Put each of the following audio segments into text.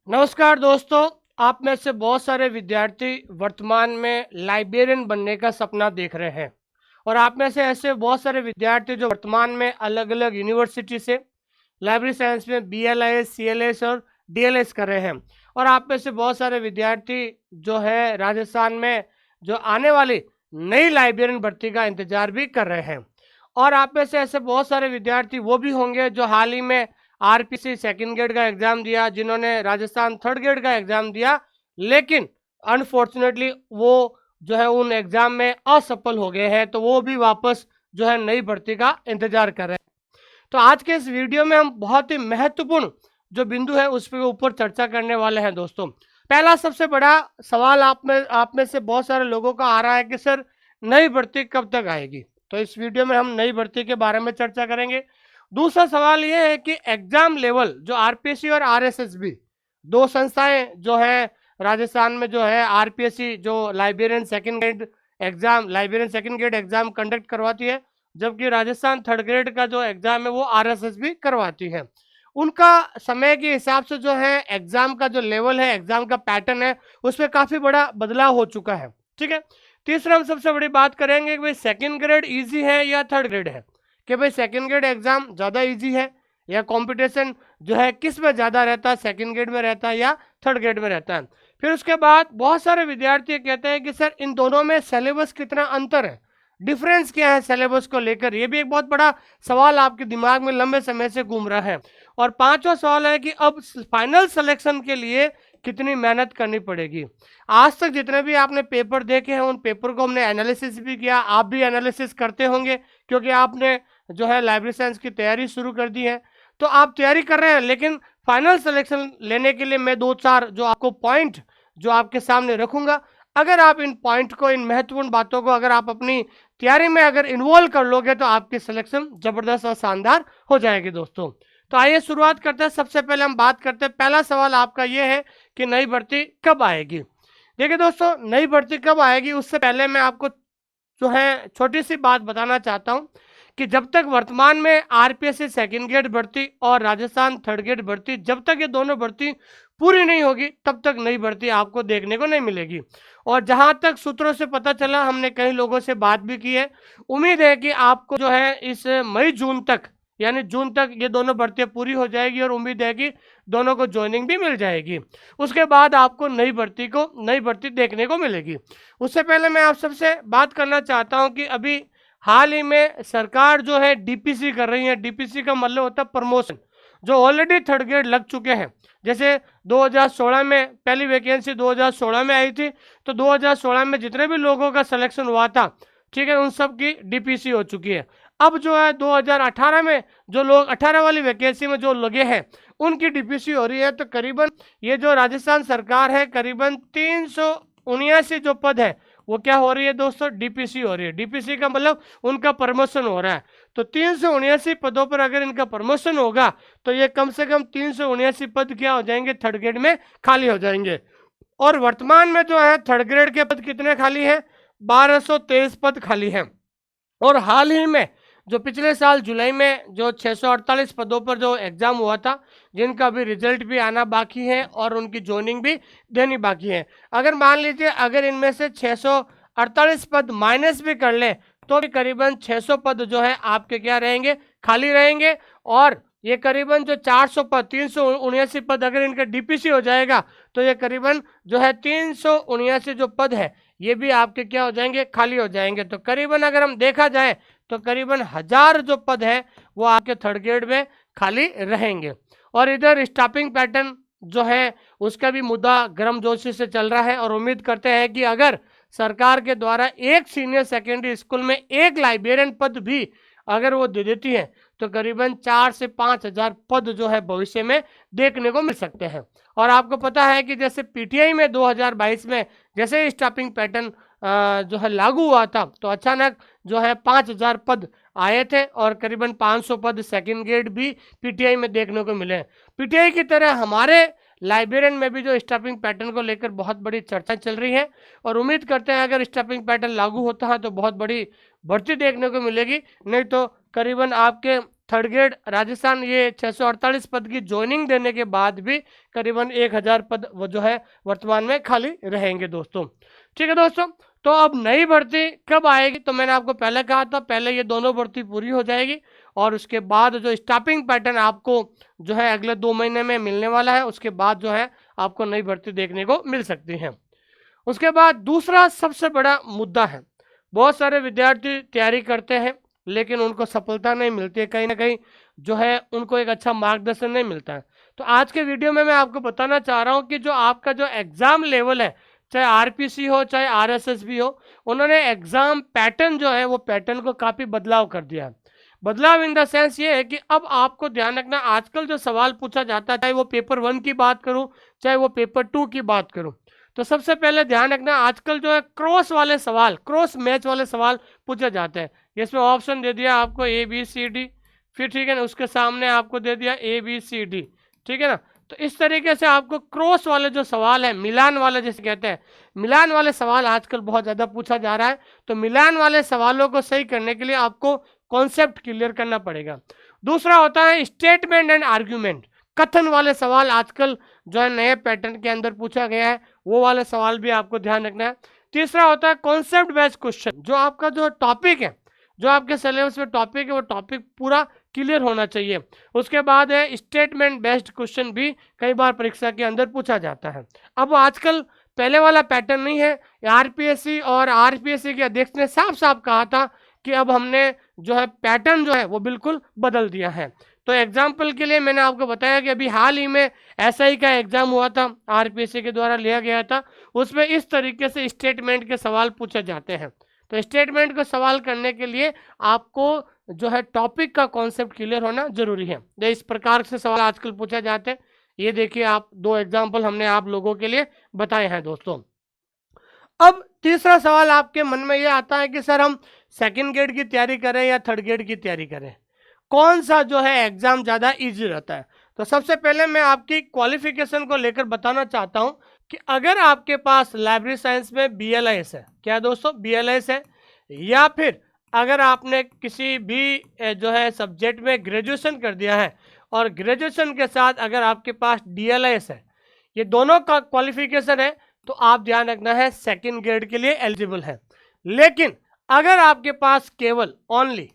नमस्कार दोस्तों। आप में से बहुत सारे विद्यार्थी वर्तमान में लाइब्रेरियन बनने का सपना देख रहे हैं और आप में से ऐसे बहुत सारे विद्यार्थी जो वर्तमान में अलग अलग यूनिवर्सिटी से लाइब्रेरी साइंस में BLIS CLS और DLS कर रहे हैं। और आप में से बहुत सारे विद्यार्थी जो है राजस्थान में जो आने वाली नई लाइब्रेरियन भर्ती का इंतजार भी कर रहे हैं। और आप में से ऐसे बहुत सारे विद्यार्थी वो भी होंगे जो हाल ही में RPC सेकंड ग्रेड का एग्जाम दिया, जिन्होंने राजस्थान थर्ड ग्रेड का एग्जाम दिया, लेकिन अनफॉर्चुनेटली वो जो है उन एग्जाम में असफल हो गए हैं, तो वो भी वापस जो है नई भर्ती का इंतजार कर रहे हैं। तो आज के इस वीडियो में हम बहुत ही महत्वपूर्ण जो बिंदु है उस पर ऊपर चर्चा करने वाले हैं दोस्तों। पहला सबसे बड़ा सवाल आप में से बहुत सारे लोगों का आ रहा है कि सर नई भर्ती कब तक आएगी। तो इस वीडियो में हम नई भर्ती के बारे में चर्चा करेंगे। दूसरा सवाल यह है कि एग्जाम लेवल जो RPSC और RSSB दो संस्थाएं जो है राजस्थान में जो है RPSC जो librarian second grade exam conduct करवाती है, जबकि राजस्थान थर्ड ग्रेड का जो एग्जाम है वो RSSB करवाती है। उनका समय के हिसाब से जो है एग्जाम का जो लेवल है, एग्जाम का पैटर्न है, उसमें काफी बड़ा बदलाव हो चुका है। ठीक है। तीसरा हम सबसे बड़ी बात करेंगे कि भाई सेकंड ग्रेड इजी है या थर्ड ग्रेड है, कि भाई सेकंड ग्रेड एग्जाम ज़्यादा इजी है या कंपटीशन जो है किस में ज़्यादा रहता है, सेकंड ग्रेड में रहता है या थर्ड ग्रेड में रहता है। फिर उसके बाद बहुत सारे विद्यार्थी कहते हैं कि सर इन दोनों में सिलेबस कितना अंतर है, डिफरेंस क्या है सिलेबस को लेकर। ये भी एक बहुत बड़ा सवाल आपके दिमाग में लंबे समय से घूम रहा है। और पांचवा सवाल है कि अब फाइनल सिलेक्शन के लिए कितनी मेहनत करनी पड़ेगी। आज तक जितने भी आपने पेपर देखे हैं उन पेपर को हमने एनालिसिस भी किया, आप भी एनालिसिस करते होंगे क्योंकि आपने जो है लाइब्रेरी साइंस की तैयारी शुरू कर दी है। तो आप तैयारी कर रहे हैं, लेकिन फाइनल सिलेक्शन लेने के लिए मैं दो चार जो आपको पॉइंट जो आपके सामने रखूंगा, अगर आप इन पॉइंट को, इन महत्वपूर्ण बातों को अगर आप अपनी तैयारी में अगर इन्वॉल्व कर लोगे तो आपकी सिलेक्शन जबरदस्त और शानदार हो जाएगी दोस्तों। तो आइए शुरुआत करते हैं। सबसे पहले हम बात करते हैं, पहला सवाल आपका यह है कि नई भर्ती कब आएगी। देखिए दोस्तों, नई भर्ती कब आएगी उससे पहले मैं आपको जो है छोटी सी बात बताना चाहता हूं कि जब तक वर्तमान में RPSC सेकंड ग्रेड भर्ती और राजस्थान थर्ड ग्रेड भर्ती, जब तक ये दोनों भर्ती पूरी नहीं होगी तब तक नई भर्ती आपको देखने को नहीं मिलेगी। और जहां तक सूत्रों से पता चला, हमने कई लोगों से बात भी की है, उम्मीद है कि आपको जो है इस मई जून तक, यानी जून तक ये दोनों भर्तियां पूरी हो जाएगी और उम्मीद है कि दोनों को ज्वाइनिंग भी मिल जाएगी। उसके बाद आपको नई भर्ती देखने को मिलेगी। उससे पहले मैं आप सबसे बात करना चाहता हूं कि अभी हाल ही में सरकार जो है DPC कर रही है। DPC का मतलब होता है प्रमोशन, जो ऑलरेडी थर्ड ग्रेड लग चुके हैं। जैसे 2016 में पहली वैकेंसी 2016 में आई थी, तो 2016 में जितने भी लोगों का सिलेक्शन हुआ था, ठीक है, उन सब की DPC हो चुकी है। अब जो है 2018 में जो लोग 18 वाली वैकेंसी में जो लगे हैं उनकी DPC हो रही है। तो करीबन ये जो राजस्थान सरकार है, करीबन 379 जो पद है वो क्या हो रही है दोस्तों, DPC हो रही है। DPC का मतलब उनका प्रमोशन हो रहा है। तो 379 पदों पर अगर इनका प्रमोशन होगा तो ये कम से कम 379 पद क्या हो जाएंगे, थर्ड ग्रेड में खाली हो जाएंगे। और वर्तमान में जो है थर्ड ग्रेड के पद कितने खाली हैं, 1223 पद खाली हैं। और हाल ही में जो पिछले साल जुलाई में जो 648 पदों पर जो एग्जाम हुआ था, जिनका अभी रिजल्ट भी आना बाकी है और उनकी ज्वाइनिंग भी देनी बाकी है, अगर मान लीजिए अगर इनमें से 648 पद माइनस भी कर ले तो भी करीबन 600 पद जो है आपके क्या रहेंगे, खाली रहेंगे। और ये करीबन जो 400 पद, 379 पद अगर इनका DPC हो जाएगा तो ये करीबन जो है 379 जो पद है ये भी आपके क्या हो जाएंगे, खाली हो जाएंगे। तो करीबन अगर हम देखा जाए तो करीबन 1000 जो पद है वो आपके थर्ड ग्रेड में खाली रहेंगे। और इधर स्टाफिंग पैटर्न जो है उसका भी मुद्दा गर्मजोशी से चल रहा है और उम्मीद करते हैं कि अगर सरकार के द्वारा एक सीनियर सेकेंडरी स्कूल में एक लाइब्रेरियन पद भी अगर वो दे देती है तो करीबन 4 से 5 हजार पद जो है भविष्य में देखने को मिल सकते हैं। और आपको पता है कि जैसे PTI में 2022 में जैसे स्टाफिंग पैटर्न जो है लागू हुआ था तो अचानक जो है 5000 पद आए थे और करीबन 500 पद सेकंड ग्रेड भी PTI में देखने को मिले। PTI की तरह हमारे लाइब्रेरियन में भी जो स्टाफिंग पैटर्न को लेकर बहुत बड़ी चर्चा चल रही है और उम्मीद करते हैं अगर स्टाफिंग पैटर्न लागू होता है तो बहुत बड़ी भर्ती देखने को मिलेगी। नहीं तो करीबन आपके थर्ड ग्रेड राजस्थान ये 648 पद की ज्वाइनिंग देने के बाद भी करीबन 1000 पद वो जो है वर्तमान में खाली रहेंगे दोस्तों। ठीक है दोस्तों, तो अब नई भर्ती कब आएगी, तो मैंने आपको पहले कहा था पहले ये दोनों भर्ती पूरी हो जाएगी और उसके बाद जो स्टाफिंग पैटर्न आपको जो है अगले 2 महीने में मिलने वाला है, उसके बाद जो है आपको नई भर्ती देखने को मिल सकती है। उसके बाद दूसरा सबसे बड़ा मुद्दा है, बहुत सारे विद्यार्थी तैयारी करते हैं लेकिन उनको सफलता नहीं मिलती है, कहीं ना कहीं जो है उनको एक अच्छा मार्गदर्शन नहीं मिलता है। तो आज के वीडियो में मैं आपको बताना चाह रहा हूँ कि जो आपका जो एग्जाम लेवल है, चाहे आरपीसी हो चाहे आरएसएस हो, उन्होंने एग्जाम पैटर्न जो है वो पैटर्न को काफ़ी बदलाव कर दिया है। बदलाव इन द सेंस ये है कि अब आपको ध्यान रखना, आजकल जो सवाल पूछा जाता है, चाहे वो पेपर 1 की बात करूं चाहे वो पेपर 2 की बात करूं, तो सबसे पहले ध्यान रखना आजकल जो है क्रॉस वाले सवाल, क्रॉस मैच वाले सवाल पूछे जाते हैं। इसमें ऑप्शन दे दिया आपको ABCD, फिर ठीक है ना उसके सामने आपको दे दिया ABCD, ठीक है ना। तो इस तरीके से आपको क्रॉस वाले जो सवाल है, मिलान वाले जिसे कहते हैं, मिलान वाले सवाल आजकल बहुत ज़्यादा पूछा जा रहा है। तो मिलान वाले सवालों को सही करने के लिए आपको कॉन्सेप्ट क्लियर करना पड़ेगा। दूसरा होता है स्टेटमेंट एंड आर्ग्यूमेंट, कथन वाले सवाल आजकल जो है नए पैटर्न के अंदर पूछा गया है, वो वाले सवाल भी आपको ध्यान रखना है। तीसरा होता है कॉन्सेप्ट बेस्ड क्वेश्चन, जो आपका जो टॉपिक है, जो आपके सिलेबस में टॉपिक है, वो टॉपिक पूरा क्लियर होना चाहिए। उसके बाद है स्टेटमेंट बेस्ड क्वेश्चन, भी कई बार परीक्षा के अंदर पूछा जाता है। अब आजकल पहले वाला पैटर्न नहीं है, आरपीएससी और आरपीएससी के अध्यक्ष ने साफ साफ कहा था कि अब हमने जो है पैटर्न जो है वो बिल्कुल बदल दिया है। तो एग्जाम्पल के लिए मैंने आपको बताया कि अभी हाल ही में एसआई का एग्जाम हुआ था, आरपीएससी के द्वारा लिया गया था, उसमें इस तरीके से स्टेटमेंट के सवाल पूछे जाते हैं। तो स्टेटमेंट को सवाल करने के लिए आपको जो है टॉपिक का कॉन्सेप्ट क्लियर होना जरूरी है। तो इस प्रकार से सवाल आजकल पूछे जाते हैं। ये देखिए आप 2 एग्जाम्पल हमने आप लोगों के लिए बताए हैं दोस्तों। अब तीसरा सवाल आपके मन में ये आता है कि सर हम सेकंड ग्रेड की तैयारी करें या थर्ड ग्रेड की तैयारी करें, कौन सा जो है एग्जाम ज़्यादा इजी रहता है। तो सबसे पहले मैं आपकी क्वालिफिकेशन को लेकर बताना चाहता हूं कि अगर आपके पास लाइब्रेरी साइंस में BLIS है, क्या दोस्तों BLIS है, या फिर अगर आपने किसी भी जो है सब्जेक्ट में ग्रेजुएशन कर दिया है और ग्रेजुएशन के साथ अगर आपके पास DLIS है, ये दोनों का क्वालिफिकेशन है, तो आप ध्यान रखना है सेकंड ग्रेड के लिए एलिजिबल है। लेकिन अगर आपके पास केवल ओनली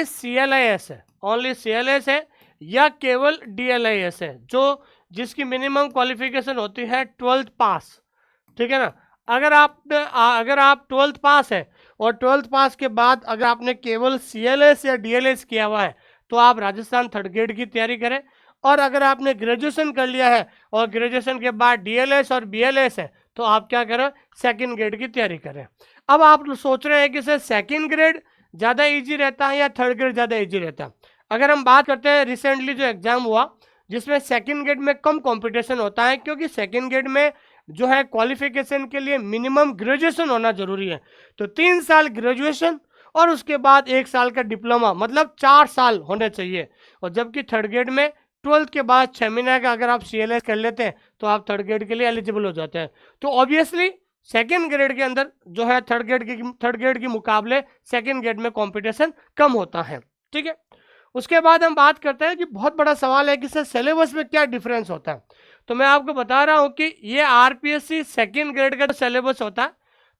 CLIS है, ओनली CLIS है या केवल DLIS है, जो जिसकी मिनिमम क्वालिफिकेशन होती है 12th पास, ठीक है ना। अगर आप 12th पास है और 12th पास के बाद अगर आपने केवल CLIS या DLIS किया हुआ है, तो आप राजस्थान थर्ड ग्रेड की तैयारी करें। और अगर आपने ग्रेजुएशन कर लिया है और ग्रेजुएशन के बाद DLIS और BLIS है, तो आप क्या करें, सेकंड ग्रेड की तैयारी करें। अब आप सोच रहे हैं कि सर सेकंड ग्रेड ज़्यादा इजी रहता है या थर्ड ग्रेड ज़्यादा इजी रहता है। अगर हम बात करते हैं रिसेंटली जो एग्जाम हुआ जिसमें सेकंड ग्रेड में कम कंपटीशन होता है, क्योंकि सेकंड ग्रेड में जो है क्वालिफिकेशन के लिए मिनिमम ग्रेजुएशन होना जरूरी है। तो 3 साल ग्रेजुएशन और उसके बाद 1 साल का डिप्लोमा, मतलब 4 साल होने चाहिए। और जबकि थर्ड ग्रेड में 12th के बाद 6 महीने का अगर आप CLIS कर लेते हैं तो आप थर्ड ग्रेड के लिए एलिजिबल हो जाते हैं। तो ऑब्वियसली सेकेंड ग्रेड के अंदर जो है थर्ड ग्रेड के मुकाबले सेकेंड ग्रेड में कंपटीशन कम होता है, ठीक है। उसके बाद हम बात करते हैं कि बहुत बड़ा सवाल है कि सर सिलेबस में क्या डिफरेंस होता है। तो मैं आपको बता रहा हूं कि ये आरपीएससी सेकेंड ग्रेड का जो सिलेबस होता है,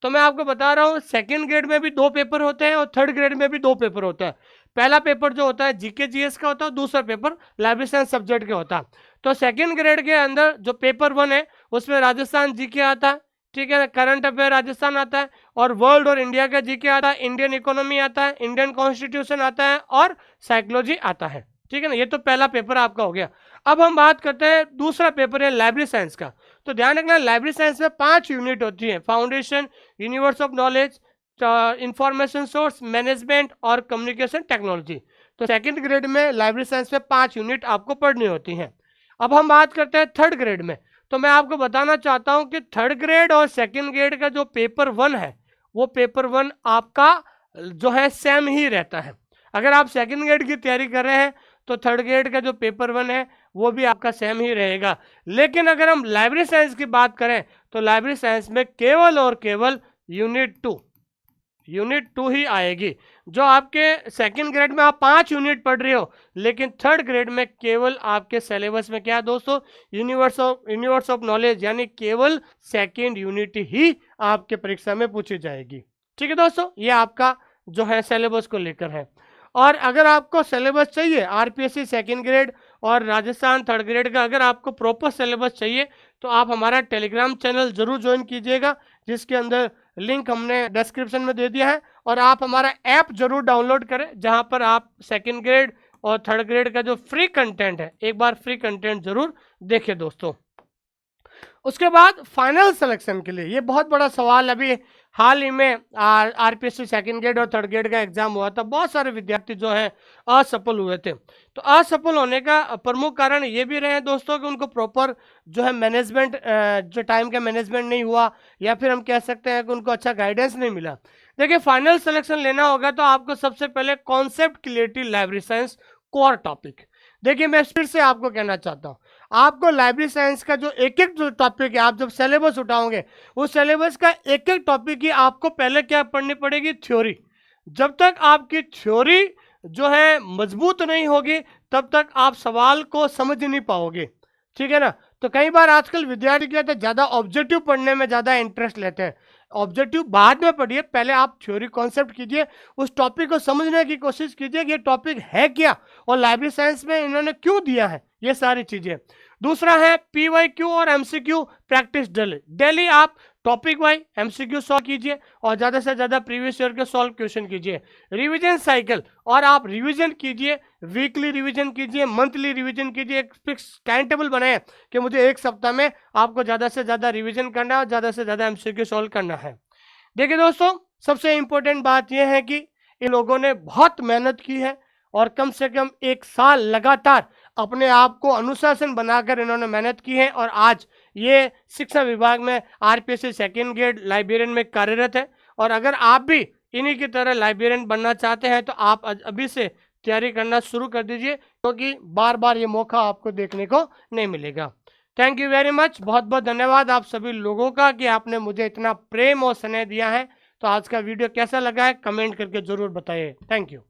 तो मैं आपको बता रहा हूँ सेकेंड ग्रेड में भी 2 पेपर होते हैं और थर्ड ग्रेड में भी 2 पेपर होता है। पहला पेपर जो होता है GK GS का होता है, दूसरा पेपर लाइब्रेरी साइंस सब्जेक्ट का होता है। तो सेकेंड ग्रेड के अंदर जो पेपर 1 है उसमें राजस्थान GK आता है, ठीक है, करंट अफेयर राजस्थान आता है, और वर्ल्ड और इंडिया का GK आता है, इंडियन इकोनॉमी आता है, इंडियन कॉन्स्टिट्यूशन आता है और साइकोलॉजी आता है, ठीक है ना। ये तो पहला पेपर आपका हो गया। अब हम बात करते हैं दूसरा पेपर है लाइब्रेरी साइंस का। तो ध्यान रखना लाइब्रेरी साइंस में 5 यूनिट होती है, foundation, universe of knowledge, information source, management और कम्युनिकेशन टेक्नोलॉजी। तो सेकंड ग्रेड में लाइब्रेरी साइंस में 5 यूनिट आपको पढ़नी होती हैं। अब हम बात करते हैं थर्ड ग्रेड में। तो मैं आपको बताना चाहता हूं कि थर्ड ग्रेड और सेकंड ग्रेड का जो पेपर 1 है वो पेपर 1 आपका जो है सेम ही रहता है। अगर आप सेकंड ग्रेड की तैयारी कर रहे हैं तो थर्ड ग्रेड का जो पेपर 1 है वो भी आपका सेम ही रहेगा। लेकिन अगर हम लाइब्रेरी साइंस की बात करें तो लाइब्रेरी साइंस में केवल और केवल यूनिट 2, यूनिट 2 ही आएगी। जो आपके सेकंड ग्रेड में आप 5 यूनिट पढ़ रहे हो, लेकिन थर्ड ग्रेड में केवल आपके सिलेबस में क्या है दोस्तों, यूनिवर्स ऑफ नॉलेज, यानी केवल सेकंड यूनिट ही आपके परीक्षा में पूछी जाएगी। ठीक है दोस्तों, ये आपका जो है सिलेबस को लेकर है। और अगर आपको सिलेबस चाहिए आरपीएससी सेकंड ग्रेड और राजस्थान थर्ड ग्रेड का, अगर आपको प्रॉपर सिलेबस चाहिए तो आप हमारा टेलीग्राम चैनल जरूर ज्वाइन कीजिएगा, जिसके अंदर लिंक हमने डिस्क्रिप्शन में दे दिया है। और आप हमारा ऐप जरूर डाउनलोड करें, जहां पर आप सेकंड ग्रेड और थर्ड ग्रेड का जो फ्री कंटेंट है, एक बार फ्री कंटेंट जरूर देखें दोस्तों। उसके बाद फाइनल सिलेक्शन के लिए ये बहुत बड़ा सवाल, अभी हाल ही में आरपीएससी सेकंड ग्रेड और थर्ड ग्रेड का एग्जाम हुआ था, बहुत सारे विद्यार्थी जो है असफल हुए थे। तो असफल होने का प्रमुख कारण ये भी रहे दोस्तों कि उनको प्रॉपर जो है मैनेजमेंट, जो टाइम का मैनेजमेंट नहीं हुआ, या फिर हम कह सकते हैं कि उनको अच्छा गाइडेंस नहीं मिला। देखिए, फाइनल सिलेक्शन लेना होगा तो आपको सबसे पहले concept clarity library science core topic. देखिए, मैं फिर से आपको कहना चाहता हूँ, आपको लाइब्रेरी साइंस का जो एक एक जो टॉपिक है, आप जब सिलेबस उठाओगे उस सिलेबस का एक एक टॉपिक की आपको पहले क्या पढ़नी पड़ेगी, थ्योरी। जब तक आपकी थ्योरी जो है मजबूत नहीं होगी, तब तक आप सवाल को समझ नहीं पाओगे। ठीक है ना। तो कई बार आजकल विद्यार्थी क्या होता है, ज़्यादा ऑब्जेक्टिव पढ़ने में ज़्यादा इंटरेस्ट लेते हैं। ऑब्जेक्टिव बाद में पढ़िए, पहले आप थ्योरी कॉन्सेप्ट कीजिए, उस टॉपिक को समझने की कोशिश कीजिए कि ये टॉपिक है क्या और लाइब्रेरी साइंस में इन्होंने क्यों दिया है, ये सारी चीज़ें। दूसरा है पीवाईक्यू और एमसीक्यू प्रैक्टिस डेली। डेली आप टॉपिक वाइज एमसीक्यू सॉल्व कीजिए और ज़्यादा से ज़्यादा प्रीवियस ईयर के सॉल्व क्वेश्चन कीजिए। रिवीजन साइकिल, और आप रिवीजन कीजिए, वीकली रिवीजन कीजिए, मंथली रिवीजन कीजिए। एक फिक्स टाइम टेबल बनाएं कि मुझे एक सप्ताह में आपको ज़्यादा से ज़्यादा रिवीजन करना है और ज़्यादा से ज़्यादा एमसीक्यू सॉल्व करना है। देखिए दोस्तों, सबसे इम्पोर्टेंट बात यह है कि इन लोगों ने बहुत मेहनत की है और कम से कम 1 साल लगातार अपने आप को अनुशासन बनाकर इन्होंने मेहनत की है, और आज ये शिक्षा विभाग में आरपीएससी सेकंड ग्रेड लाइब्रेरियन में कार्यरत है। और अगर आप भी इन्हीं की तरह लाइब्रेरियन बनना चाहते हैं तो आप अभी से तैयारी करना शुरू कर दीजिए, क्योंकि बार बार ये मौका आपको देखने को नहीं मिलेगा। थैंक यू वेरी मच, बहुत बहुत धन्यवाद आप सभी लोगों का कि आपने मुझे इतना प्रेम और स्नेह दिया है। तो आज का वीडियो कैसा लगा है कमेंट करके ज़रूर बताइए। Thank you.